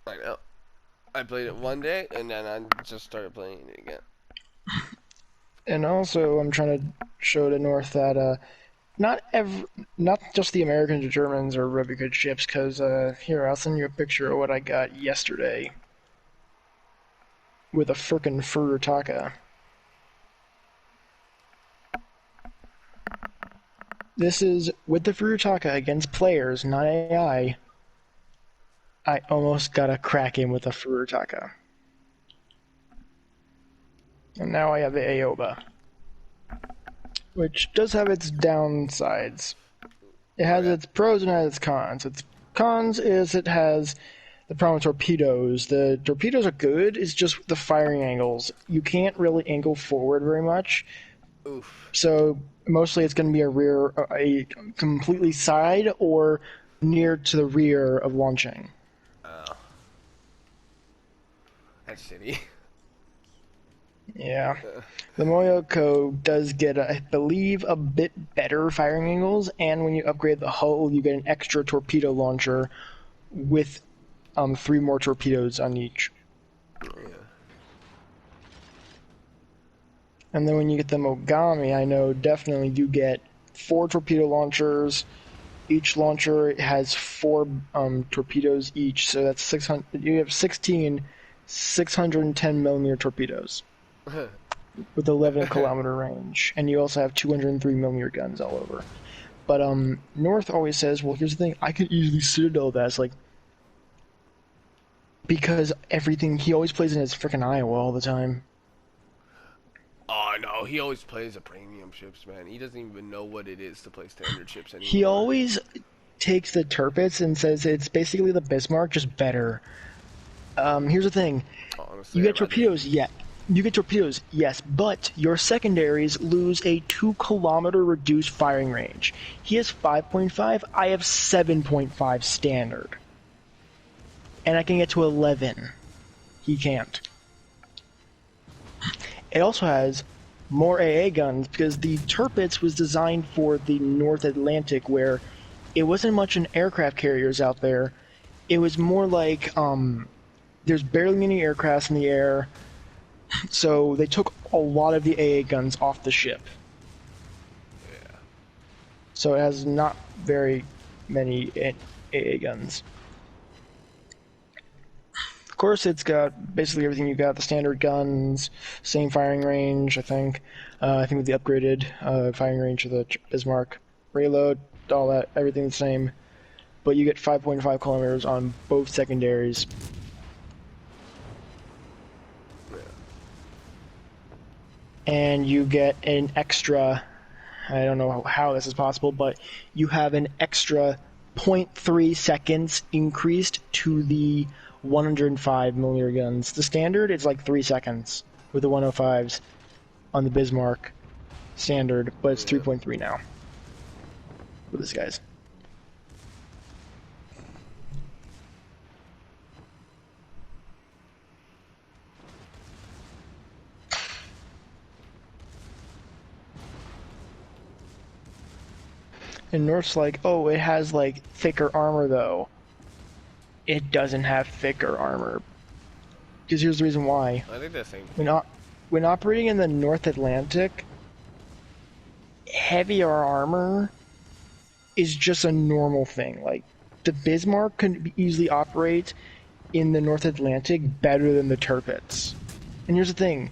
I know. I played it one day, and then I just started playing it again. And also, I'm trying to show the North that not just the Americans or Germans are really good ships. Cause here, I'll send you a picture of what I got yesterday with a frickin' Furutaka. This is with the Furutaka against players, not AI. I almost got a Kraken with a Furutaka. And now I have the Aoba, which does have its downsides. It has its pros and has its cons. Its cons is it has the problem with torpedoes. The torpedoes are good, it's just the firing angles. You can't really angle forward very much. Oof. So mostly it's going to be a completely side or near to the rear of launching. Oh. That's shitty. Yeah. The Moyoko does get, I believe, a bit better firing angles, and when you upgrade the hull, you get an extra torpedo launcher with 3 more torpedoes on each. Yeah. And then when you get the Mogami, I know definitely you get 4 torpedo launchers. Each launcher has 4 torpedoes each, so that's 600. You have 16 610 millimeter torpedoes with 11 kilometer range, and you also have 203 millimeter guns all over. But North always says, "Well, here's the thing: I could easily citadel that." It's like because everything he always plays in his freaking Iowa all the time. Oh no, he always plays the premium ships, man. He doesn't even know what it is to play standard ships anymore. He always takes the Tirpitz and says it's basically the Bismarck, just better. Here's the thing: Honestly, you get torpedoes, yeah. You get torpedoes, yes, but your secondaries lose a 2-kilometer reduced firing range. He has 5.5, I have 7.5 standard. And I can get to 11. He can't. It also has more AA guns because the Tirpitz was designed for the North Atlantic where it wasn't much in aircraft carriers out there. It was more like there's barely any aircrafts in the air, so they took a lot of the AA guns off the ship. Yeah. So it has not very many AA guns. Of course, it's got basically everything you got: the standard guns, same firing range. I think with the upgraded firing range of the Bismarck, reload, all that, everything the same. But you get 5.5 kilometers on both secondaries. And you get an extra, I don't know how this is possible, but you have an extra zero point 0.3 seconds increased to the 105 millimeter guns. The standard is like 3 seconds with the 105s on the Bismarck standard, but it's 3.3 now with this guy's. And North's like, oh, it has like thicker armor though. It doesn't have thicker armor. Because here's the reason why. I think the same. When operating in the North Atlantic, heavier armor is just a normal thing. Like, the Bismarck can easily operate in the North Atlantic better than the Tirpitz. And here's the thing.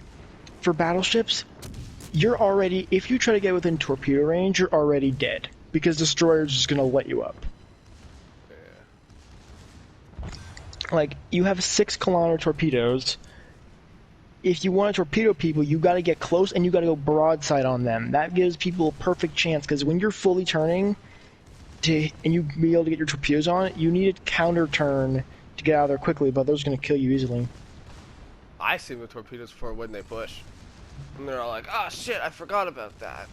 For battleships, if you try to get within torpedo range, you're already dead. Because destroyers just gonna let you up. Yeah. Like, you have 6-kilometer torpedoes. If you want to torpedo people, you gotta get close and you gotta go broadside on them. That gives people a perfect chance, because when you're fully turning, and you be able to get your torpedoes on it, you need a counter turn to get out of there quickly, but those are gonna kill you easily. I see the torpedoes for when they push. And they're all like, oh shit, I forgot about that.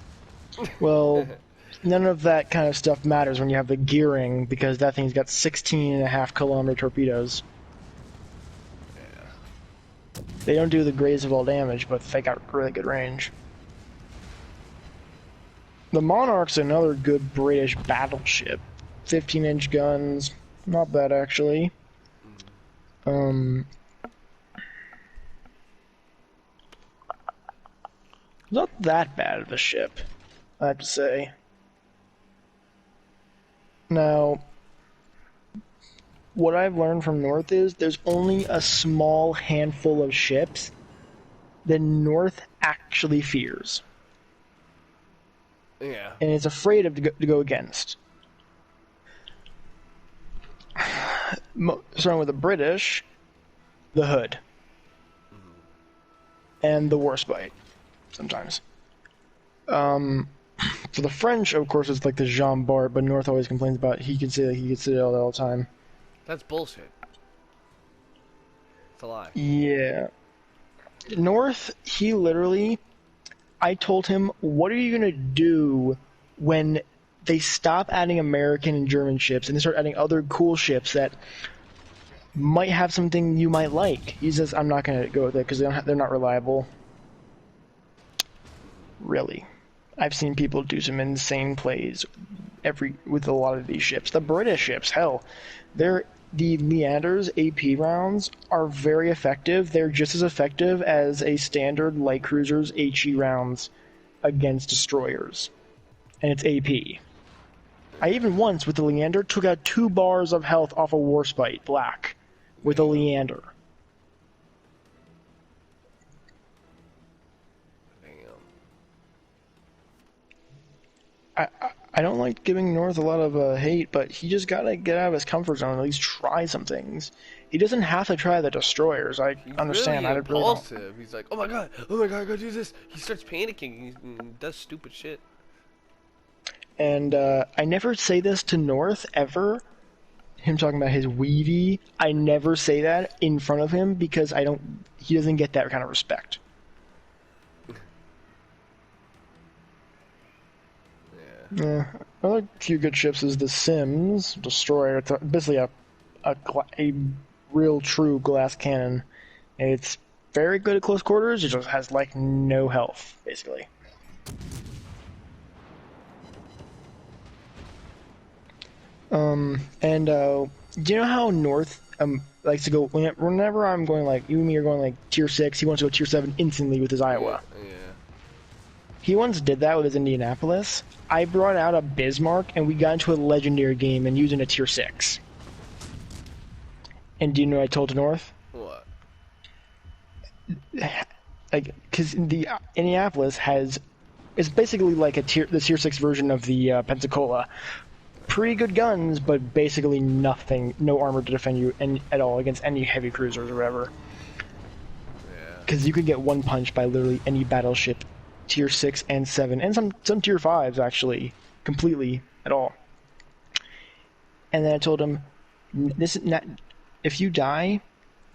Well, none of that kind of stuff matters when you have the gearing, because that thing's got 16.5-kilometer torpedoes. Yeah. They don't do the greatest of all damage, but they got really good range. The Monarch's another good British battleship. 15-inch guns, not bad actually. Um, not that bad of a ship, I have to say. Now, what I've learned from North is there's only a small handful of ships that North actually fears. Yeah. And is afraid of to go against. Starting with the British, the Hood, and the Warspite, sometimes. For the French, of course, it's like the Jean Bart, but North always complains about he can say that he gets it all the time. That's bullshit. It's a lie. Yeah. North, he literally, I told him, what are you going to do when they stop adding American and German ships and they start adding other cool ships that might have something you might like? He says, I'm not going to go with it because they're not reliable. Really. I've seen people do some insane plays with a lot of these ships. The British ships, hell, the Leander's AP rounds are very effective. They're just as effective as a standard light cruiser's HE rounds against destroyers. And it's AP. I even once, with the Leander, took out 2 bars of health off a Warspite Black with a Leander. I don't like giving North a lot of hate, but he just gotta get out of his comfort zone and at least try some things. He doesn't have to try the destroyers. I understand. Really I really don't. impulsive. He's like, oh my god, I gotta do this. He starts panicking and does stupid shit. And I never say this to North ever. Him talking about his weavy. I never say that in front of him because he doesn't get that kind of respect. Yeah. Another few good ships is the Sims Destroyer. It's basically a real true glass cannon. It's very good at close quarters. It just has like no health, basically. Do you know how North likes to go whenever I'm going like you and me are going like tier 6, he wants to go tier 7 instantly with his Iowa. Yeah. He once did that with his Indianapolis. I brought out a Bismarck and we got into a legendary game and using a tier 6. And do you know what I told to North? What? Like, because the Indianapolis it's basically like the tier 6 version of the Pensacola. Pretty good guns, but basically nothing, no armor to defend you at all against any heavy cruisers or whatever. Yeah. Because you could get one punch by literally any battleship, tier 6 and 7, and some tier 5s actually, completely at all. And then I told him, this is not, if you die,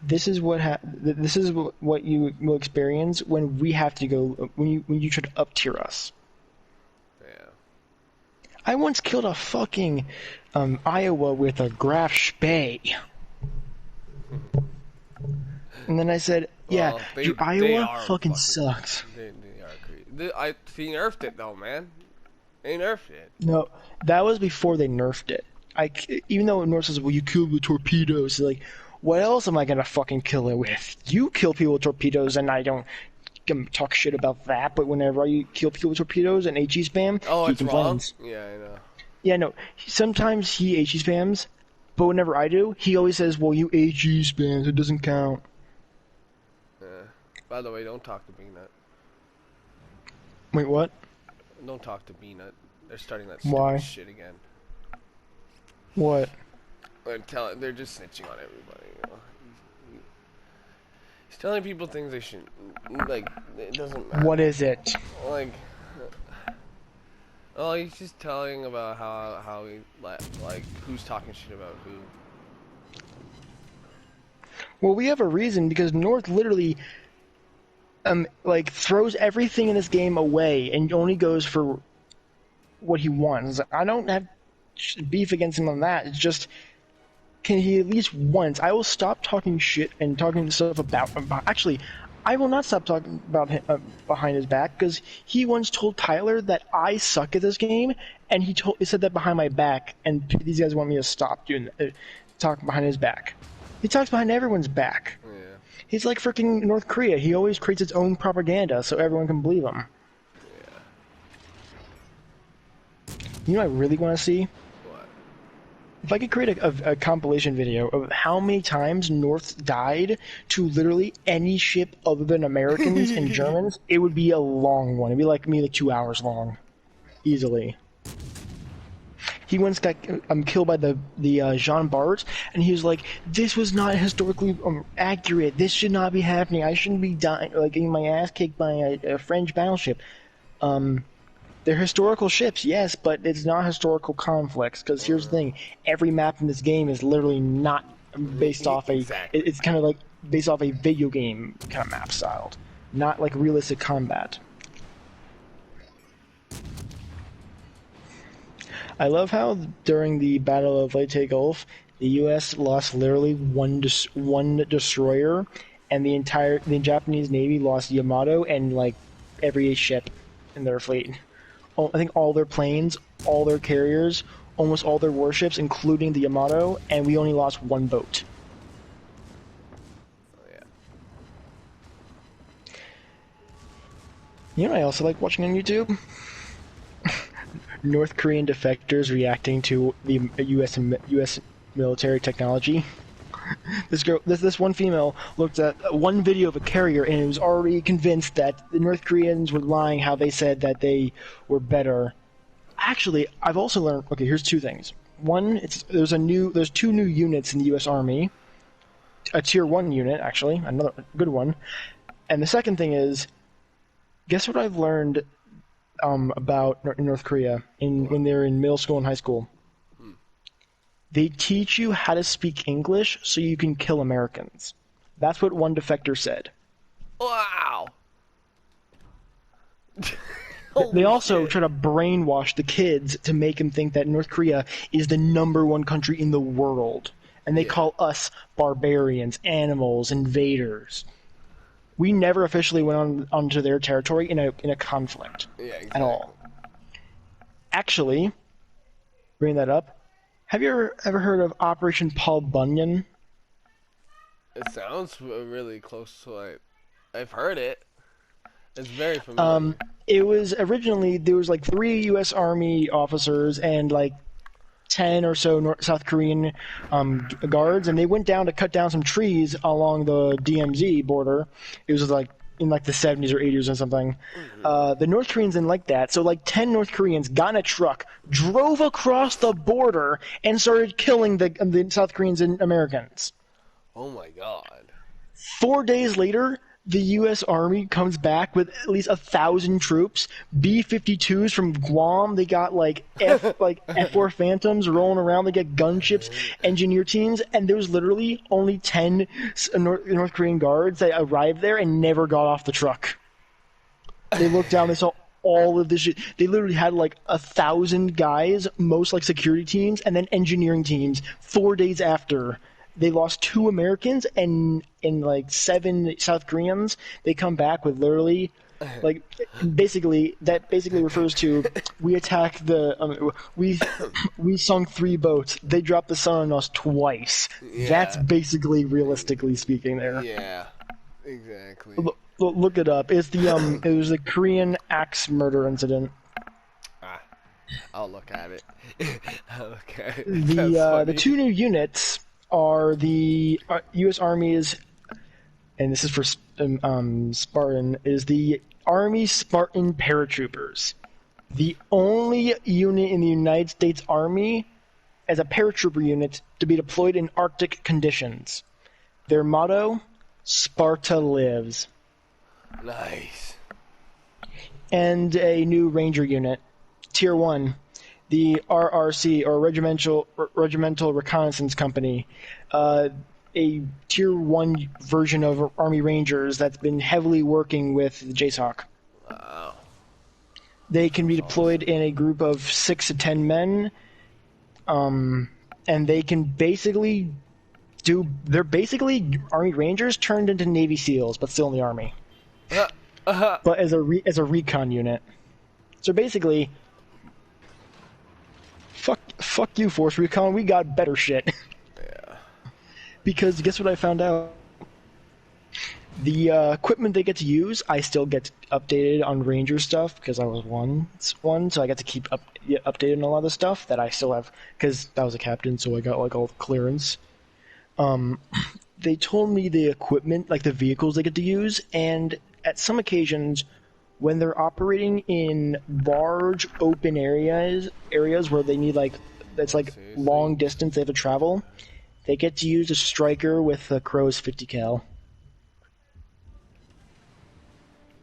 this is what you will experience when we have to go when you try to up tier us. I once killed a fucking Iowa with a Graf Spee. And then I said, yeah, your Iowa fucking sucks. They are crazy. He nerfed it though, man. They nerfed it. No, that was before they nerfed it. Even though North says, well, you killed with torpedoes. Like, what else am I gonna fucking kill it with? You kill people with torpedoes and I don't talk shit about that, but whenever I kill people with torpedoes and HE spam, he complains. Wrong? Yeah, I know. Yeah, no. Sometimes he HE spams, but whenever I do, he always says, well, you HE spams, it doesn't count. Yeah. By the way, don't talk to Beanut. Wait, what? Don't talk to Beanut. They're starting that Why? stupid shit again. What? They're just snitching on everybody. You know? He's telling people things they shouldn't. Like, it doesn't matter. What is it? Like, oh, he's just telling about how he like who's talking shit about who. Well, we have a reason because North literally like throws everything in this game away and only goes for what he wants. I don't have beef against him on that. It's just, can he at least once? I will stop talking shit and talking stuff about him. Actually, I will not stop talking about him behind his back because he once told Tyler that I suck at this game, and he said that behind my back, and these guys want me to stop doing talking behind his back. He talks behind everyone's back. Yeah. He's like freaking North Korea. He always creates his own propaganda so everyone can believe him. Yeah. You know what I really want to see? What? If I could create a compilation video of how many times North died to literally any ship other than Americans and Germans, it would be a long one. It'd be like maybe 2 hours long. Easily. He once got killed by the Jean Bart, and he was like, "This was not historically accurate. This should not be happening. I shouldn't be dying, like getting my ass kicked by a French battleship." They're historical ships, yes, but it's not historical conflicts. Because here's the thing: every map in this game is literally not based off a. Exactly. It's kind of like based off a video game kind of map style, not like realistic combat. I love how during the Battle of Leyte Gulf, the U.S. lost literally one destroyer, and the Japanese Navy lost Yamato and like every ship in their fleet. I think all their planes, all their carriers, almost all their warships, including the Yamato, and we only lost one boat. Oh, yeah. You know what I also like watching on YouTube? North Korean defectors reacting to the U.S. military technology. This one female looked at one video of a carrier and was already convinced that the North Koreans were lying how they said that they were better. Actually, I've also learned. Okay, here's two things. One, there's two new units in the U.S. Army. A Tier 1 unit, actually, another good one. And the second thing is, guess what I've learned about North Korea when they're in middle school and high school? They teach you how to speak English so you can kill Americans. That's what one defector said. Wow. They also try to brainwash the kids to make them think that North Korea is the #1 country in the world. And they call us barbarians, animals, invaders. We never officially went onto their territory in a conflict at all. Actually, bring that up. Have you ever heard of Operation Paul Bunyan? It sounds really close to I've heard it. It's very familiar. It was originally there was like 3 U.S. Army officers and like 10 or so South Korean guards, and they went down to cut down some trees along the DMZ border. It was like in like the 70s or 80s or something. The North Koreans didn't like that, so like 10 North Koreans got in a truck, drove across the border, and started killing the South Koreans and Americans. Oh my god. 4 days later, the U.S. Army comes back with at least 1,000 troops, B-52s from Guam. They got like F-4 Phantoms rolling around. They get gunships, engineer teams, and there was literally only 10 North Korean guards that arrived there and never got off the truck. They looked down, they saw all of this shit. They literally had like 1,000 guys, most like security teams, and then engineering teams 4 days after. They lost 2 Americans and like 7 South Koreans. They come back with literally, like, basically refers to we attacked we sunk 3 boats. They dropped the sun on us twice. Yeah. That's basically realistically speaking there. Yeah, exactly. Look it up. It's the it was the Korean axe murder incident. I'll look at it. Okay. The 2 new units are the U.S. Army's, and this is for Spartan, is the Army Spartan Paratroopers. The only unit in the United States Army as a paratrooper unit to be deployed in Arctic conditions. Their motto, Sparta lives. Nice. And a new Ranger unit, Tier 1. The RRC, or Regimental Reconnaissance Company, a Tier 1 version of Army Rangers that's been heavily working with the JSOC. Wow. They can be deployed in a group of 6 to 10 men, and they can basically they're basically Army Rangers turned into Navy SEALs, but still in the Army. But as a recon unit. So basically, fuck you, Force Recon. We got better shit. Yeah. Because guess what I found out? The equipment they get to use, I still get updated on Ranger stuff because I was one, so I get to keep updated on a lot of stuff that I still have because I was a captain, so I got like all the clearance. Um, they told me the equipment, like the vehicles they get to use, and at some occasions, when they're operating in large open areas where they need like that's Oh, like seriously? long distance they have to travel, they get to use a striker with a Crow's 50 cal.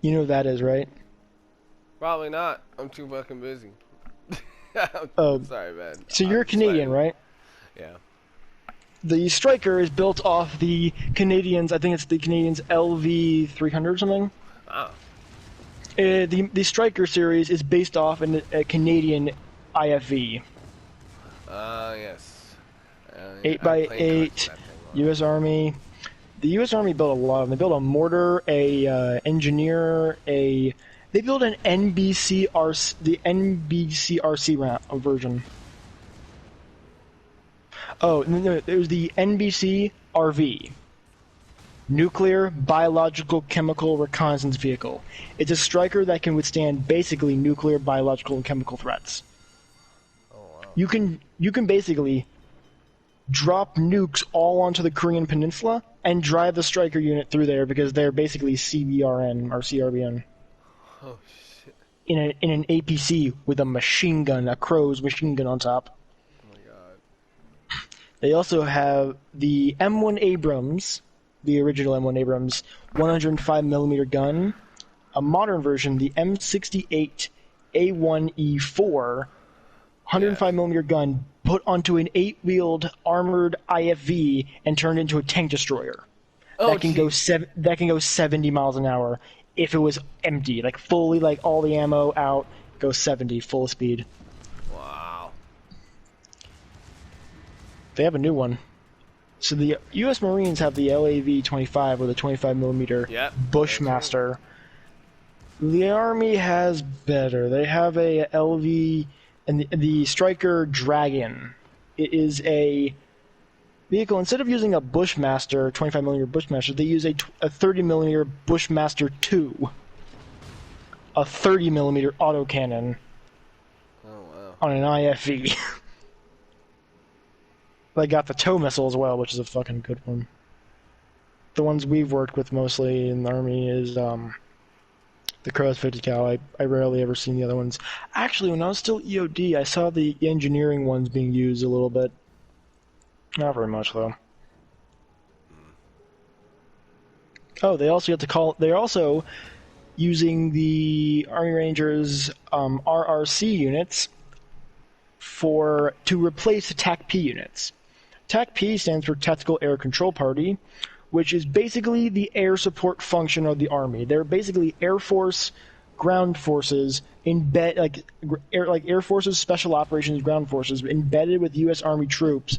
You know what that is, right? Probably not. I'm too fucking busy. I'm Oh, sorry, man. so you're I'm just Canadian, letting. right? Yeah. The striker is built off the Canadians. I think it's the Canadians LV 300 or something. Ah. The striker series is based off a Canadian IFV. Yes. Yeah, Eight I have by playing cards with eight, that thing on. U.S. Army. The U.S. Army built a lot of them. They built a mortar, a engineer, a. They built an NBCRC, the NBCRC version. Oh, no, it was the NBC-RV, Nuclear Biological Chemical Reconnaissance Vehicle. It's a striker that can withstand basically nuclear, biological, and chemical threats. Oh wow. You can basically drop nukes all onto the Korean Peninsula and drive the striker unit through there because they're basically CBRN or CRBN Oh shit. in an APC with a machine gun, a Crow's machine gun on top. Oh my god. They also have the M1 Abrams, the original M1 Abrams 105mm gun, a modern version, the M68 A1E4 Yeah. 105mm gun put onto an 8-wheeled armored IFV and turned into a tank destroyer Oh jeez. that can go 70 miles an hour if it was empty, like fully, like all the ammo out, go 70 full speed. Wow. They have a new one. So the U.S. Marines have the LAV-25 with a 25mm Yep. That's right. Bushmaster. The Army has better. They have a LV and the Striker Dragon. It is a vehicle. Instead of using a Bushmaster, 25mm Bushmaster, they use a 30mm Bushmaster 2, a 30mm autocannon Oh wow. on an IFV. They got the tow missile as well, which is a fucking good one. The ones we've worked with mostly in the Army is the Crow's 50 cal. I rarely ever seen the other ones. Actually, when I was still EOD, I saw the engineering ones being used a little bit. Not very much though. Oh, they also have to call. They're also using the Army Rangers RRC units to replace the TAC-P units. TAC-P stands for Tactical Air Control Party, which is basically the air support function of the Army. They're basically Air Force ground forces Air Forces Special Operations ground forces embedded with U.S. Army troops.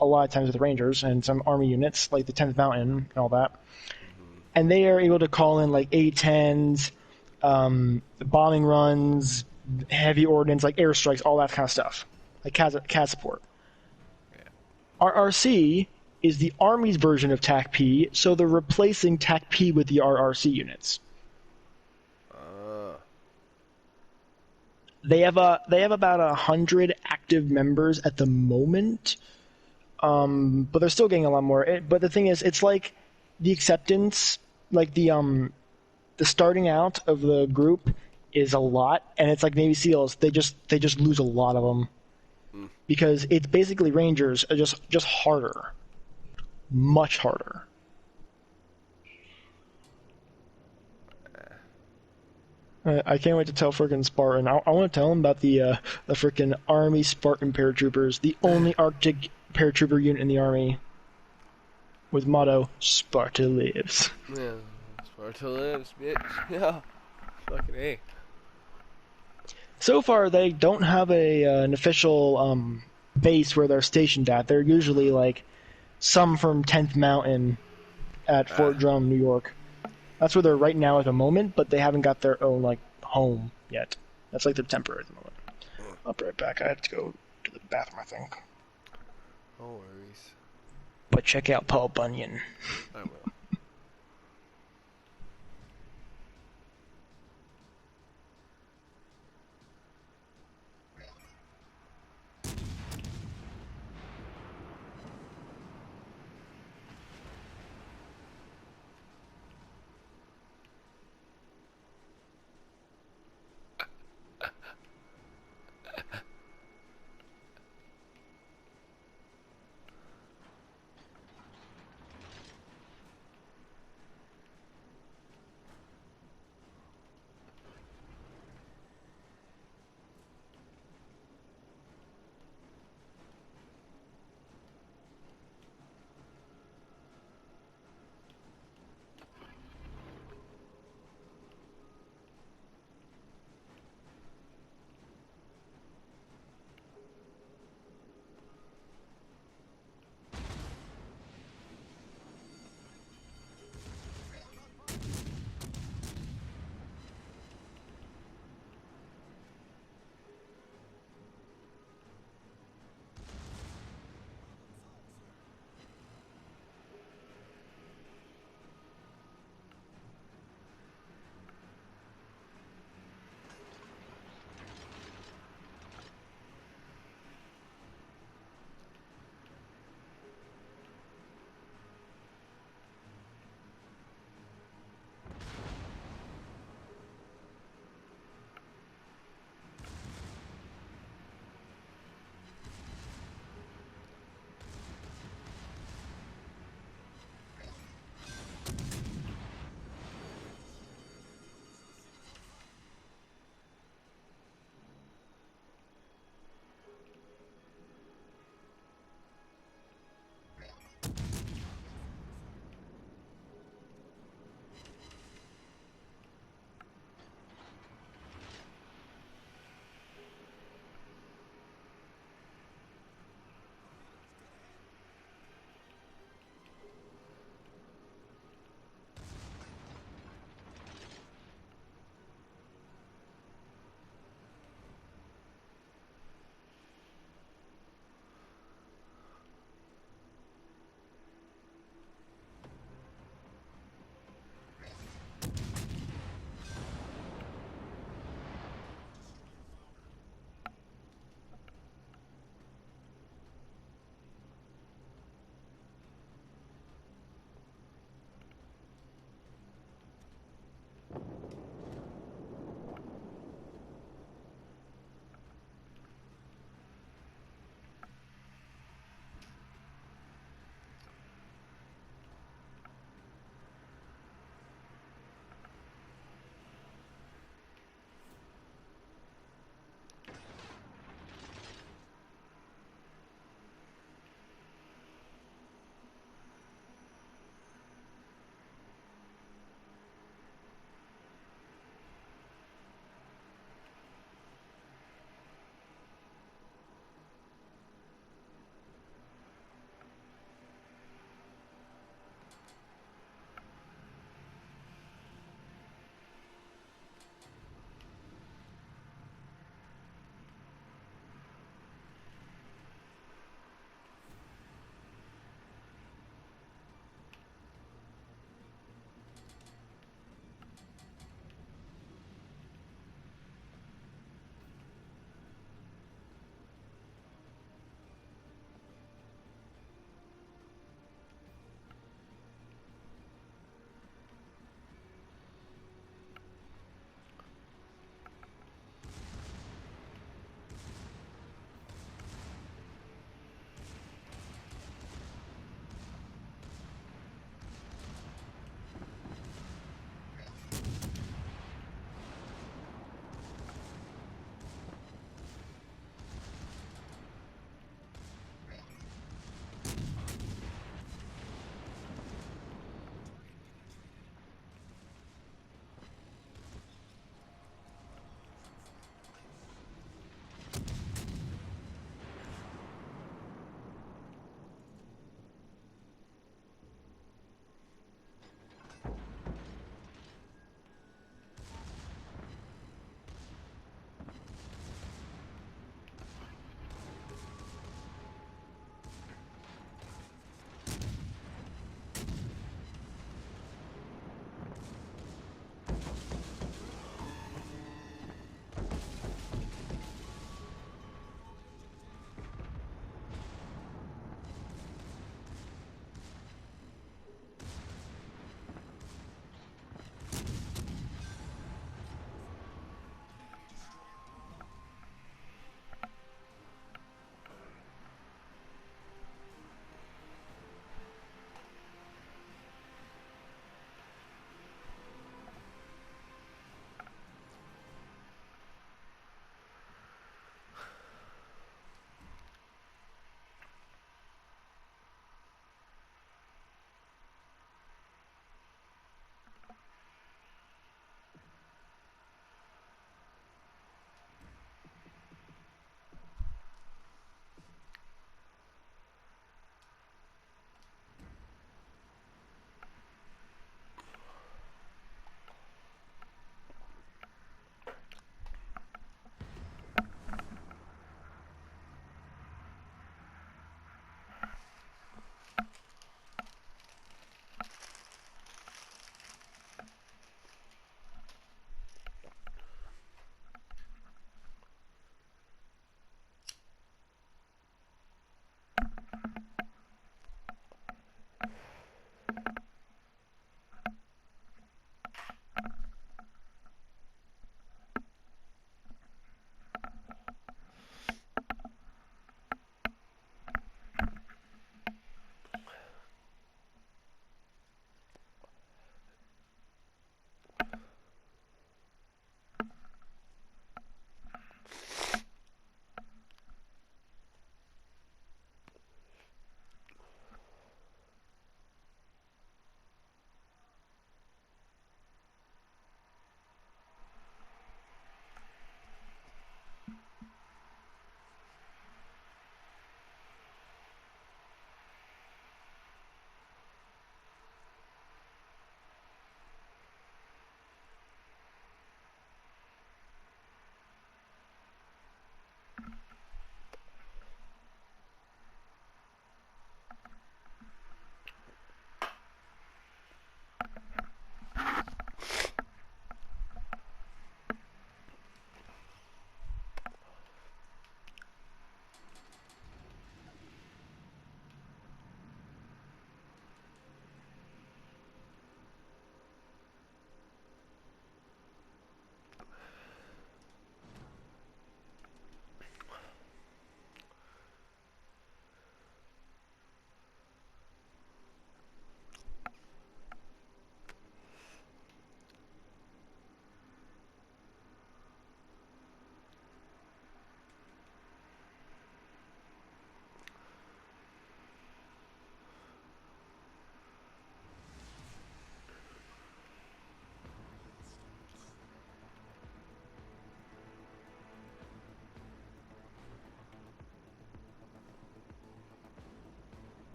A lot of times with Rangers and some Army units like the 10th Mountain and all that, Mm-hmm. and they are able to call in like A-10s, bombing runs, heavy ordnance, like airstrikes, all that kind of stuff, like CAD support. Yeah. RRC is the Army's version of TAC-P, so they're replacing TAC-P with the RRC units. Uh. They have about 100 active members at the moment, but they're still getting a lot more. But the thing is, it's like the acceptance, like the starting out of the group is a lot, and it's like Navy SEALs. They just lose a lot of them Mm. because it's basically Rangers, just harder, much harder. I can't wait to tell frickin' Spartan. I want to tell him about the frickin' Army Spartan paratroopers, the only Arctic paratrooper unit in the Army, with motto "Sparta lives." Yeah. Sparta lives, bitch. Yeah. Fucking A. So far, they don't have an official base where they're stationed at. They're usually like some from 10th Mountain at Ah. Fort Drum, New York. That's where they're right now at the moment, but they haven't got their own like home yet. That's like their temporary at the moment. I'll be right back. I have to go to the bathroom, I think. No worries. But check out Paul Bunyan. I will.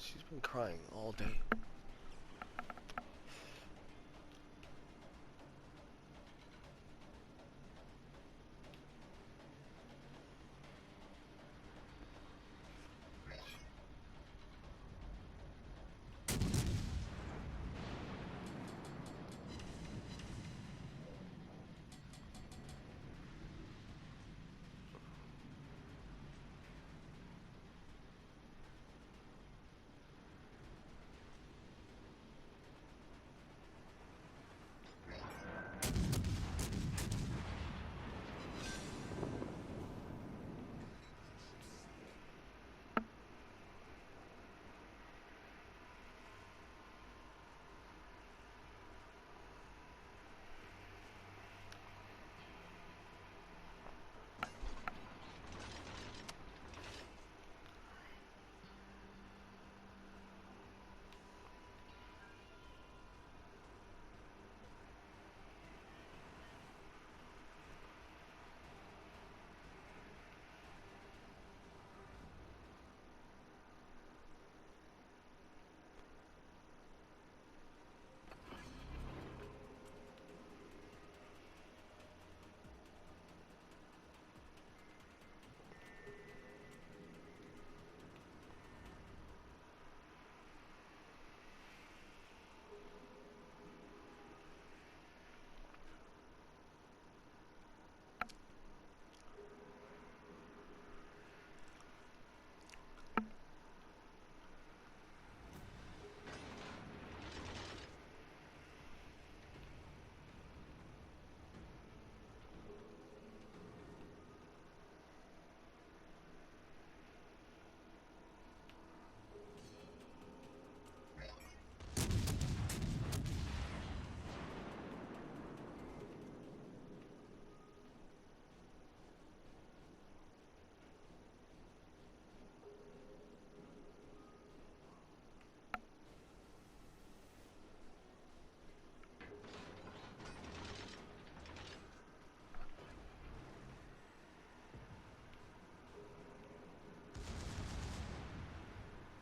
She's been crying all day.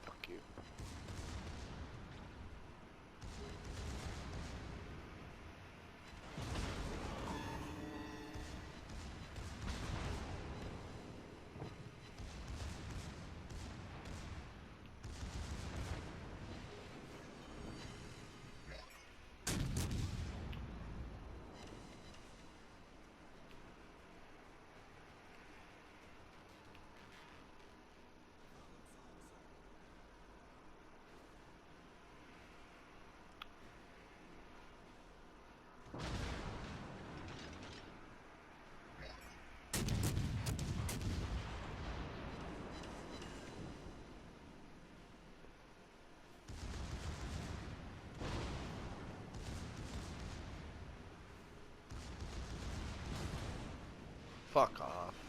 Fuck you. Fuck off.